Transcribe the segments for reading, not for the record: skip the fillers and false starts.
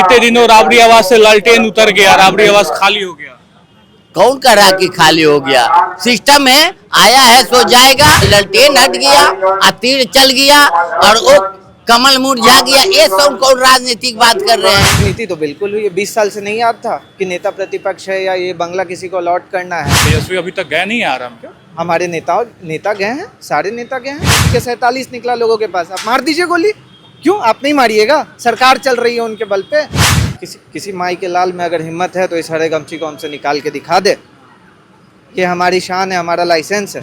बीते दिनों राबड़ी आवास से लालटेन उतर गया, राबड़ी आवास खाली हो गया। कौन कह रहा कि खाली हो गया? सिस्टम है, आया है सो जाएगा। ललटेन हट गया, तीर चल गया और वो कमल मुरझा गया। ये सब कौन राजनीतिक बात कर रहे हैं? नीति तो बिल्कुल हुई है। 20 साल से नहीं याद था कि नेता प्रतिपक्ष है या ये बंगला किसी को अलॉट करना है। तेजस्वी अभी तक गए नहीं आराम क्या? हमारे नेता गए हैं, सारे नेता गए हैं। के 47 निकला लोगों के पास। आप मार दीजिए गोली। क्यों आप नहीं मारिएगा? सरकार चल रही है उनके बल पे। किसी माई के लाल में अगर हिम्मत है तो इस हरे गमछी को हमसे निकाल के दिखा दे। ये हमारी शान है, हमारा लाइसेंस है।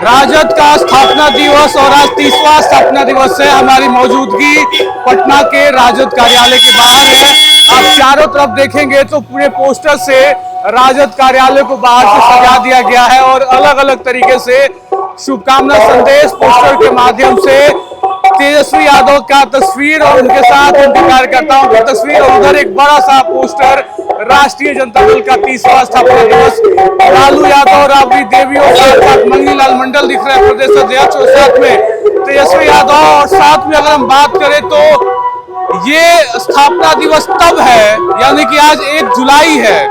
राजद का स्थापना दिवस और आज 30वां स्थापना दिवस है। हमारी मौजूदगी पटना के राजद कार्यालय के बाहर है। आप चारों तरफ देखेंगे तो पूरे पोस्टर से राजद कार्यालय को बाहर से सजा दिया गया है और अलग अलग तरीके से शुभकामना संदेश पोस्टर के माध्यम से तेजस्वी यादव का तस्वीर और उनके साथ उनके कार्यकर्ताओं की तस्वीर और उधर एक बड़ा सा पोस्टर राष्ट्रीय जनता दल का 30वां स्थापना दिवस। लालू यादव, राबड़ी देवी और साथ मंगनी लाल मंडल दिख रहे हैं प्रदेश अध्यक्ष और साथ में तेजस्वी यादव। और साथ में अगर हम बात करें तो ये स्थापना दिवस तब है, यानी कि आज 1 जुलाई है।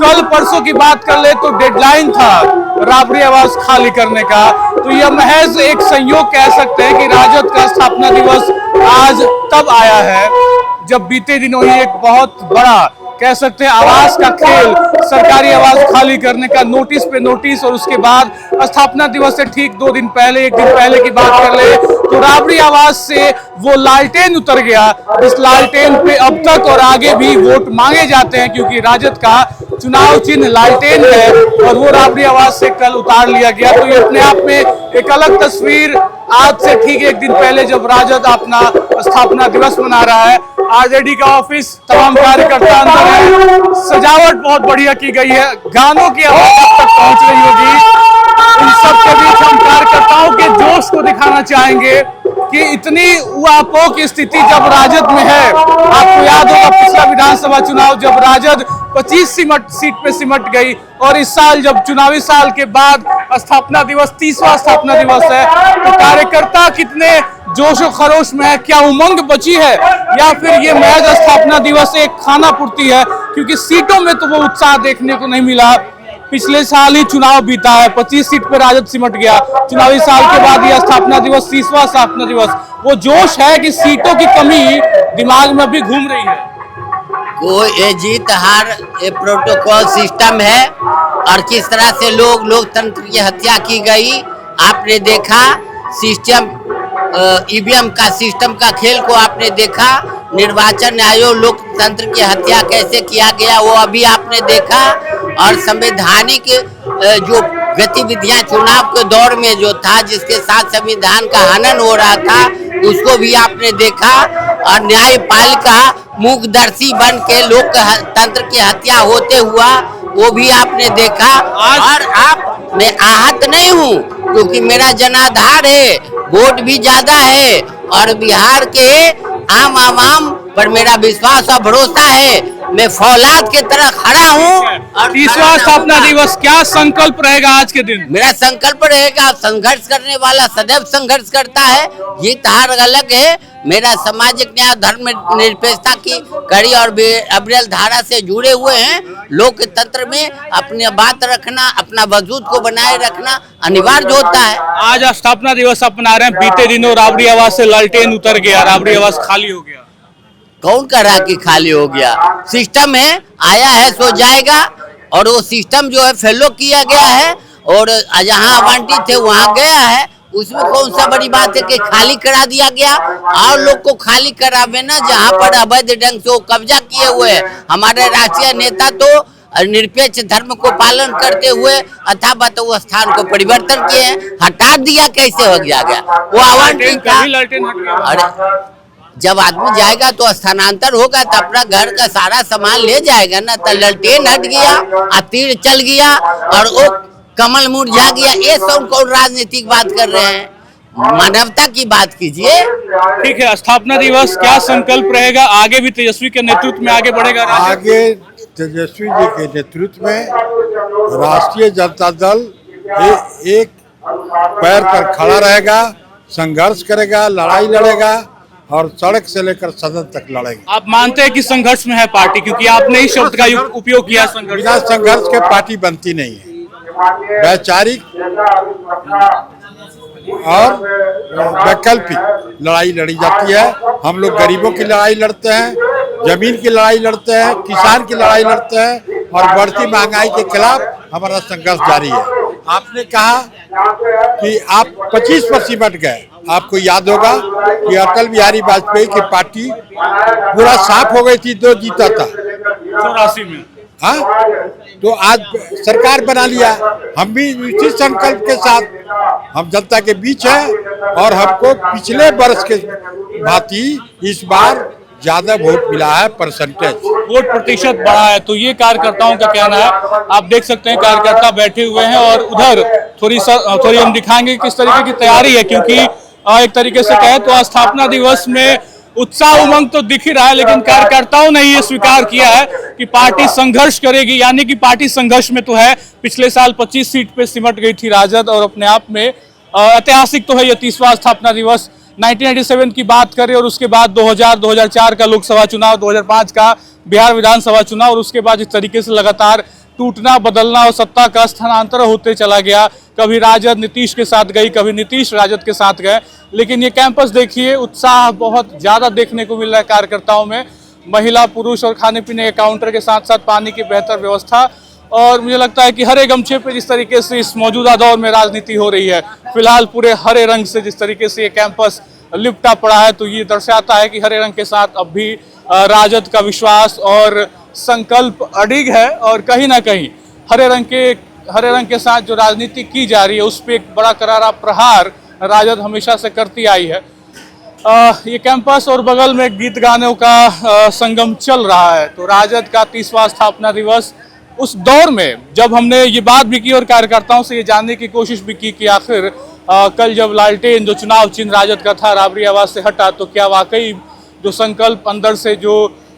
कल परसों की बात कर ले तो डेडलाइन था राबड़ी आवास खाली करने का। तो यह महज एक संयोग कह सकते हैं कि राजद का स्थापना दिवस आज तब आया है जब बीते दिनों ही एक बहुत बड़ा कह सकते हैं आवास का खेल, सरकारी आवास खाली करने का नोटिस पे नोटिस और उसके बाद स्थापना दिवस से ठीक 2 दिन पहले, 1 दिन पहले की बात कर ले तो राबड़ी आवास से वो लालटेन उतर गया। इस लालटेन पे अब तक और आगे भी वोट मांगे जाते हैं क्योंकि राजद का चुनाव चिन्ह लालटेन है और वो राबड़ी आवास से कल उतार लिया गया। तो ये अपने आप में एक अलग तस्वीर आज से ठीक 1 दिन पहले जब राजद अपना स्थापना दिवस मना रहा है। आरजेडी का ऑफिस, तमाम कार्यकर्ता अंदर है, सजावट बहुत बढ़िया की गई है, गानों की आवाज अब तक पहुंच रही होगी। इन सब के बीच हम कार्यकर्ताओं के जोश को दिखाना चाहेंगे कि इतनी उहापोह की स्थिति जब राजद में है। आपको याद होगा पिछला विधानसभा चुनाव जब राजद 25 सीट पे सिमट गई और इस साल जब चुनावी साल के बाद स्थापना दिवस 30वां स्थापना दिवस है तो कार्यकर्ता कितने जोशो खरोश में है, क्या उमंग बची है या फिर ये महज स्थापना दिवस एक खाना पूर्ति है? क्योंकि सीटों में तो वो उत्साह देखने को नहीं मिला। पिछले साल ही चुनाव बीता है, 25 सीट पे राजद सिमट गया। चुनावी साल के बाद यह स्थापना दिवस 30वां स्थापना दिवस, वो जोश है कि सीटों की कमी दिमाग में अभी घूम रही है। वो ये जीत हार ये प्रोटोकॉल सिस्टम है और किस तरह से लोकतंत्र की हत्या की गई आपने देखा। सिस्टम ईवीएम का सिस्टम का खेल को आपने देखा। निर्वाचन आयोग लोकतंत्र की हत्या कैसे किया गया वो अभी आपने देखा। और संवैधानिक जो गतिविधियां चुनाव के दौर में जो था जिसके साथ संविधान का हनन हो रहा था उसको भी आपने देखा। और न्यायपालिका मूकदर्शी बन के लोकतंत्र की हत्या होते हुआ वो भी आपने देखा। और आप मैं आहत नहीं हूँ क्योंकि मेरा जनाधार है, वोट भी ज्यादा है और बिहार के आम आवाम पर मेरा विश्वास और भरोसा है। मैं फौलाद के तरह खड़ा हूँ। 30वां स्थापना दिवस क्या संकल्प रहेगा आज के दिन? मेरा संकल्प रहेगा, संघर्ष करने वाला सदैव संघर्ष करता है। ये तार अलग है। मेरा सामाजिक न्याय धर्म निरपेक्षता की कड़ी और अविरल धारा से जुड़े हुए हैं। लोकतंत्र में अपनी बात रखना, अपना वजूद को बनाए रखना अनिवार्य होता है। आज स्थापना दिवस अपना रहे हैं। बीते दिनों राबड़ी आवास से लालटेन उतर गया, राबड़ी आवास खाली हो गया। कौन कह रहा कि खाली हो गया? सिस्टम है, आया है सो जाएगा और वो सिस्टम जो है फॉलो किया गया है और जहाँ आवंटित थे वहाँ गया है। उसमें कौन सा बड़ी बात है कि खाली करा दिया गया? और लोग को खाली करावे ना जहाँ पर अवैध ढंग से वो कब्जा किए हुए हैं। हमारे राष्ट्रीय नेता तो निरपेक्ष धर्म को पालन करते हुए अथापत वो स्थान को परिवर्तन किए हैं। हटा दिया कैसे हो गया वो आवंटित था। अरे जब आदमी जाएगा तो स्थानांतर होगा तो अपना घर का सारा सामान ले जाएगा ना। तो ललटेन हट गया, तीर चल गया और वो कमल मुरझा गया। ये सब कौन राजनीतिक बात कर रहे हैं? मानवता की बात कीजिए। ठीक है, स्थापना दिवस क्या संकल्प रहेगा? आगे भी तेजस्वी के नेतृत्व में आगे बढ़ेगा? आगे तेजस्वी जी के नेतृत्व में राष्ट्रीय जनता दल एक पैर पर खड़ा रहेगा, संघर्ष करेगा, लड़ाई लड़ेगा और सड़क से लेकर सदन तक लड़ेंगे। आप मानते हैं कि संघर्ष में है पार्टी, क्योंकि आपने ही शब्द का उपयोग किया संघर्ष। बिना संघर्ष के पार्टी बनती नहीं है। वैचारिक और वैकल्पिक लड़ाई लड़ी जाती है। हम लोग गरीबों की लड़ाई लड़ते हैं, जमीन की लड़ाई लड़ते हैं, किसान की लड़ाई लड़ते हैं और बढ़ती महंगाई के खिलाफ हमारा संघर्ष जारी है। आपने कहा कि आप 25 पर सिमट गए। आपको याद होगा कि अटल बिहारी वाजपेयी की पार्टी पूरा साफ हो गई थी, 2 जीता था 84 में। हाँ, तो आज सरकार बना लिया। हम भी इसी संकल्प के साथ हम जनता के बीच हैं और हमको पिछले वर्ष के भांति इस बार ज्यादा वोट मिला है, परसेंटेज वोट प्रतिशत बढ़ा है। तो ये कार्यकर्ताओं का कहना है। आप देख सकते हैं कार्यकर्ता बैठे हुए हैं और उधर थोड़ी हम दिखाएंगे किस तरीके की तैयारी है, क्योंकि एक तरीके से कहे तो स्थापना दिवस में उत्साह उमंग तो दिख ही रहा है, लेकिन कार्यकर्ताओं ने ये स्वीकार किया है कि पार्टी संघर्ष करेगी। यानी कि पार्टी संघर्ष में तो है। पिछले साल 25 सीट पे सिमट गई थी राजद और अपने आप में ऐतिहासिक तो है ये 30वां स्थापना दिवस। 1997 की बात करें और उसके बाद 2000, 2004 का लोकसभा चुनाव, 2005 का बिहार विधानसभा चुनाव और उसके बाद इस तरीके से लगातार टूटना बदलना और सत्ता का स्थानांतरण होते चला गया। कभी राजद नीतीश के साथ गई, कभी नीतीश राजद के साथ गए। लेकिन ये कैंपस देखिए, उत्साह बहुत ज्यादा देखने को मिल रहा है कार्यकर्ताओं में। महिला पुरुष और खाने पीने के काउंटर के साथ साथ पानी की बेहतर व्यवस्था, और मुझे लगता है कि हरे गमछे पे जिस तरीके से इस मौजूदा दौर में राजनीति हो रही है, फिलहाल पूरे हरे रंग से जिस तरीके से ये कैंपस लिपटा पड़ा है, तो ये दर्शाता है कि हरे रंग के साथ अब भी राजद का विश्वास और संकल्प अडिग है। और कहीं ना कहीं हरे रंग के साथ जो राजनीति की जा रही है उस पर एक बड़ा करारा प्रहार राजद हमेशा से करती आई है। ये कैंपस और बगल में गीत गानों का संगम चल रहा है। तो राजद का 30वां स्थापना दिवस, उस दौर में जब हमने ये बात भी की और कार्यकर्ताओं से ये जानने की कोशिश भी की कि आखिर कल जब लालटेन जो चुनाव चिन्ह राजद का था राबरी आवाज से हटा, तो क्या वाकई जो संकल्प अंदर से जो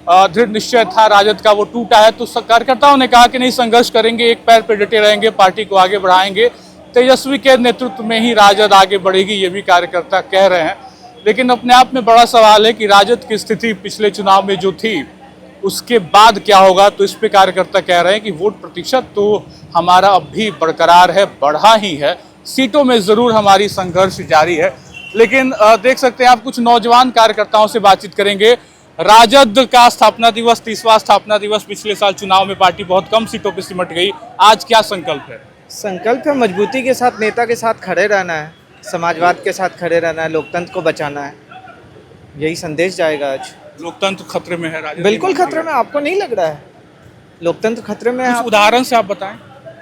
दृढ़ निश्चय था राजद का वो टूटा है। तो कार्यकर्ताओं ने कहा कि नहीं, संघर्ष करेंगे, एक पैर पे डटे रहेंगे, पार्टी को आगे बढ़ाएंगे। तेजस्वी के नेतृत्व में ही राजद आगे बढ़ेगी, ये भी कार्यकर्ता कह रहे हैं। लेकिन अपने आप में बड़ा सवाल है कि राजद की स्थिति पिछले चुनाव में जो थी उसके बाद क्या होगा। तो इस पे कार्यकर्ता कह रहे हैं कि वोट प्रतिशत तो हमारा अब भी बरकरार है, बढ़ा ही है, सीटों में जरूर हमारी संघर्ष जारी है। लेकिन देख सकते हैं आप, कुछ नौजवान कार्यकर्ताओं से बातचीत करेंगे। राजद का स्थापना दिवस, 30वां स्थापना दिवस, पिछले साल चुनाव में पार्टी बहुत कम सीटों पर सिमट गई, आज क्या संकल्प है? संकल्प है मजबूती के साथ नेता के साथ खड़े रहना है, समाजवाद के साथ खड़े रहना है, लोकतंत्र को बचाना है। यही संदेश जाएगा आज। लोकतंत्र खतरे में है राजद? बिल्कुल खतरे में। आपको नहीं लग रहा है लोकतंत्र खतरे में? कुछ उदाहरण से आप बताएं।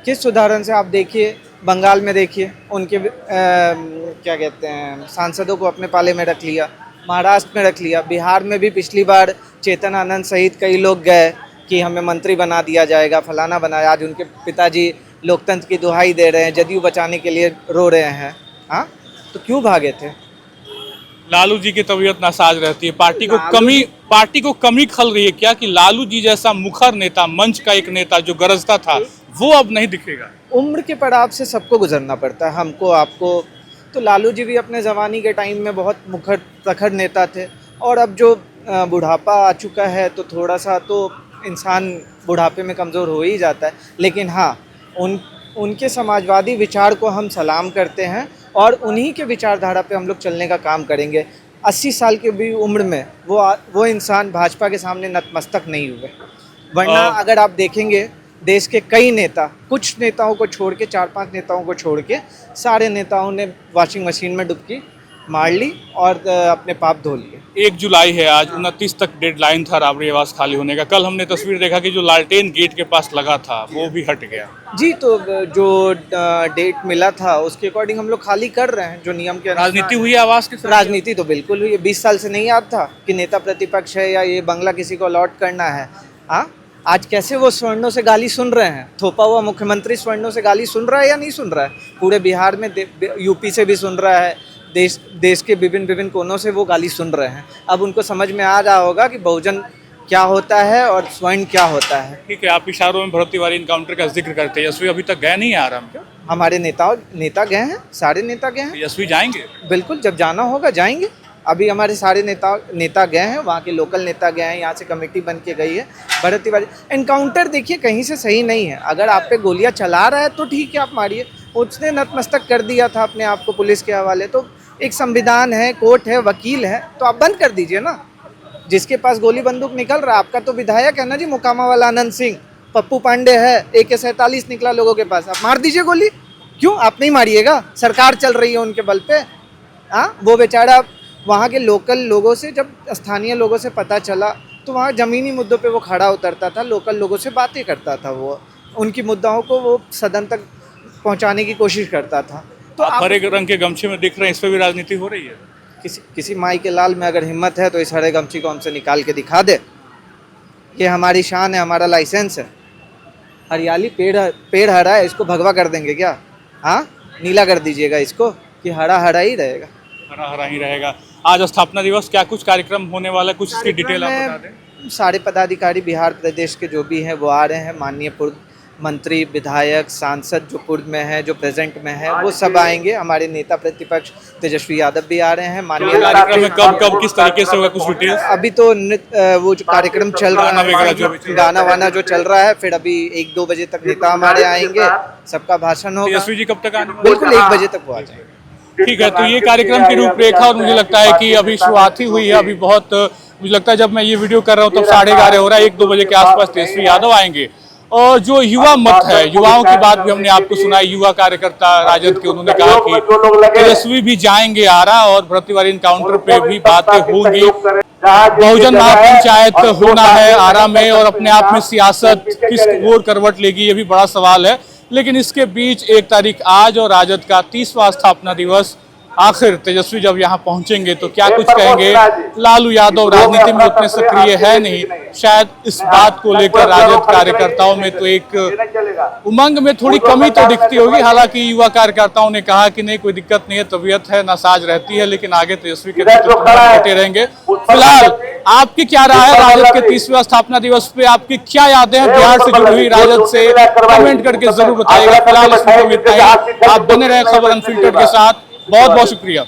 किस उदाहरण से? आप देखिए, बंगाल में देखिए, उनके क्या कहते हैं, सांसदों को अपने पाले में रख लिया, महाराष्ट्र में रख लिया, बिहार में भी पिछली बार चेतन आनंद सहित कई लोग गए कि हमें मंत्री बना दिया जाएगा, फलाना बनाया। आज उनके पिताजी लोकतंत्र की दुहाई दे रहे हैं, जदयू बचाने के लिए रो रहे हैं। हाँ, तो क्यों भागे थे? लालू जी की तबीयत नासाज रहती है, पार्टी को कमी खल रही है क्या कि लालू जी जैसा मुखर नेता, मंच का एक नेता जो गरजता था, वो अब नहीं दिखेगा? उम्र के पड़ाव से सबको गुजरना पड़ता है, हमको, आपको। तो लालू जी भी अपने जवानी के टाइम में बहुत मुखर प्रखर नेता थे, और अब जो बुढ़ापा आ चुका है तो थोड़ा सा तो इंसान बुढ़ापे में कमज़ोर हो ही जाता है। लेकिन हाँ, उनके समाजवादी विचार को हम सलाम करते हैं और उन्हीं के विचारधारा पे हम लोग चलने का काम करेंगे। 80 साल की भी उम्र में वो इंसान भाजपा के सामने नतमस्तक नहीं हुए। वरना अगर आप देखेंगे, देश के कई नेता, कुछ नेताओं को छोड़ के, 4-5 नेताओं को छोड़ के, सारे नेताओं ने वॉशिंग मशीन में डुबकी मार ली और अपने पाप धो लिए। 1 जुलाई है आज, 29 तक डेडलाइन था राबरी आवास खाली होने का। कल हमने तस्वीर देखा कि जो लालटेन गेट के पास लगा था वो भी हट गया। जी, तो जो डेट मिला था उसके अकॉर्डिंग हम लोग खाली कर रहे हैं, जो नियम के। राजनीति हुई है आवास के साथ? राजनीति तो बिल्कुल हुई है। 20 साल से नहीं याद था कि नेता प्रतिपक्ष है या ये बंगला किसी को अलॉट करना है। हाँ, आज कैसे वो स्वर्णों से गाली सुन रहे हैं? थोपा हुआ मुख्यमंत्री स्वर्णों से गाली सुन रहा है या नहीं सुन रहा है? पूरे बिहार में, यूपी से भी सुन रहा है, देश के विभिन्न कोनों से वो गाली सुन रहे हैं। अब उनको समझ में आ रहा होगा कि बहुजन क्या होता है और स्वर्ण क्या होता है। ठीक है, आप इशारों में भर्ती वाली इनकाउंटर का जिक्र करते हैं। यशवी अभी तक गए नहीं आराम क्या? हमारे नेता गए हैं, सारे नेता गए हैं। यशवी जाएंगे? बिल्कुल, जब जाना होगा जाएंगे। अभी हमारे सारे नेता गए हैं, वहाँ के लोकल नेता गए हैं, यहाँ से कमेटी बन के गई है। भरत तिवारी एनकाउंटर देखिए कहीं से सही नहीं है। अगर आप पे गोलियां चला रहा है तो ठीक है, आप मारिए। उसने नतमस्तक कर दिया था अपने आप को पुलिस के हवाले। तो एक संविधान है, कोर्ट है, वकील है, तो आप बंद कर दीजिए ना। जिसके पास गोली बंदूक निकल रहा है, आपका तो विधायक है ना जी, मोकामा वाला आनंद सिंह, पप्पू पांडे है, AK-47 निकला लोगों के पास, आप मार दीजिए गोली। क्यों आप नहीं मारिएगा? सरकार चल रही है उनके बल पे। हाँ, वो बेचारा वहाँ के लोकल लोगों से, जब स्थानीय लोगों से पता चला तो वहाँ ज़मीनी मुद्दों पे वो खड़ा उतरता था, लोकल लोगों से बातें करता था, वो उनकी मुद्दाओं को वो सदन तक पहुँचाने की कोशिश करता था। तो आप हरे रंग के गमछे में दिख रहे हैं, इस पर भी राजनीति हो रही है? किसी माई के लाल में अगर हिम्मत है तो इस हरे गमछी को हमसे निकाल के दिखा दे। ये हमारी शान है, हमारा लाइसेंस है। हरियाली पेड़ हरा है, इसको भगवा कर देंगे क्या? हाँ, नीला कर दीजिएगा इसको कि हरा हरा ही रहेगा। हरा हरा ही रहेगा। आज स्थापना दिवस, क्या कुछ कार्यक्रम होने वाला, कुछ इसकी डिटेल आप बता दें। सारे पदाधिकारी बिहार प्रदेश के जो भी हैं वो आ रहे हैं। माननीय पूर्व मंत्री, विधायक, सांसद जो पूर्व में है, जो प्रेजेंट में है, वो सब आएंगे। हमारे नेता प्रतिपक्ष तेजस्वी यादव भी आ रहे हैं। माननीय कार्यक्रम में कब किस तरीके से होगा, कुछ डिटेल्स? अभी तो वो जो कार्यक्रम चल रहा है, गाना वाना जो चल रहा है, फिर अभी 1-2 बजे तक नेता हमारे आएंगे, सबका भाषण होगा। तेजस्वी जी कब तक आने? बिल्कुल 1 बजे तक वो आ जाएंगे। ठीक है, तो ये कार्यक्रम की रूपरेखा, और मुझे लगता है कि अभी शुरुआत ही हुई है। अभी बहुत, मुझे लगता है जब मैं ये वीडियो कर रहा हूँ तब 11:30 हो रहा है। 1-2 बजे के आसपास तेजस्वी यादव आएंगे। और जो युवा मत है, युवाओं की बात भी हमने आपको सुनाई। युवा कार्यकर्ता राजद के, उन्होंने कहा कि तेजस्वी भी जाएंगे आरा, और भरत तिवारी एनकाउंटर पे भी बातें होंगी। बहुजन महापंचायत होना है आरा में, और अपने आप में सियासत किस ओर करवट लेगी, ये भी बड़ा सवाल है। लेकिन इसके बीच 1 तारीख आज और राजद का 30वां स्थापना दिवस। आखिर तेजस्वी जब यहाँ पहुंचेंगे तो क्या कुछ कहेंगे? लालू यादव राजनीति में उतने सक्रिय है नहीं, शायद इस बात को लेकर राजद कार्यकर्ताओं में तो एक उमंग में थोड़ी कमी तो दिखती होगी। हालांकि युवा कार्यकर्ताओं ने कहा कि नहीं, कोई दिक्कत नहीं है, तबीयत है, नासाज रहती है, लेकिन आगे तेजस्वी के नेतृत्व में बैठे रहेंगे। फिलहाल आपकी क्या राय है राजद के 30वें स्थापना दिवस पे? आपकी क्या यादें हैं बिहार से जुड़ी हुई राजद से? कमेंट करके जरूर बताइएगा। फिलहाल इस वीडियो में इतना ही। आप बने रहे खबर अनफिल्टर्ड के साथ। बहुत बहुत शुक्रिया।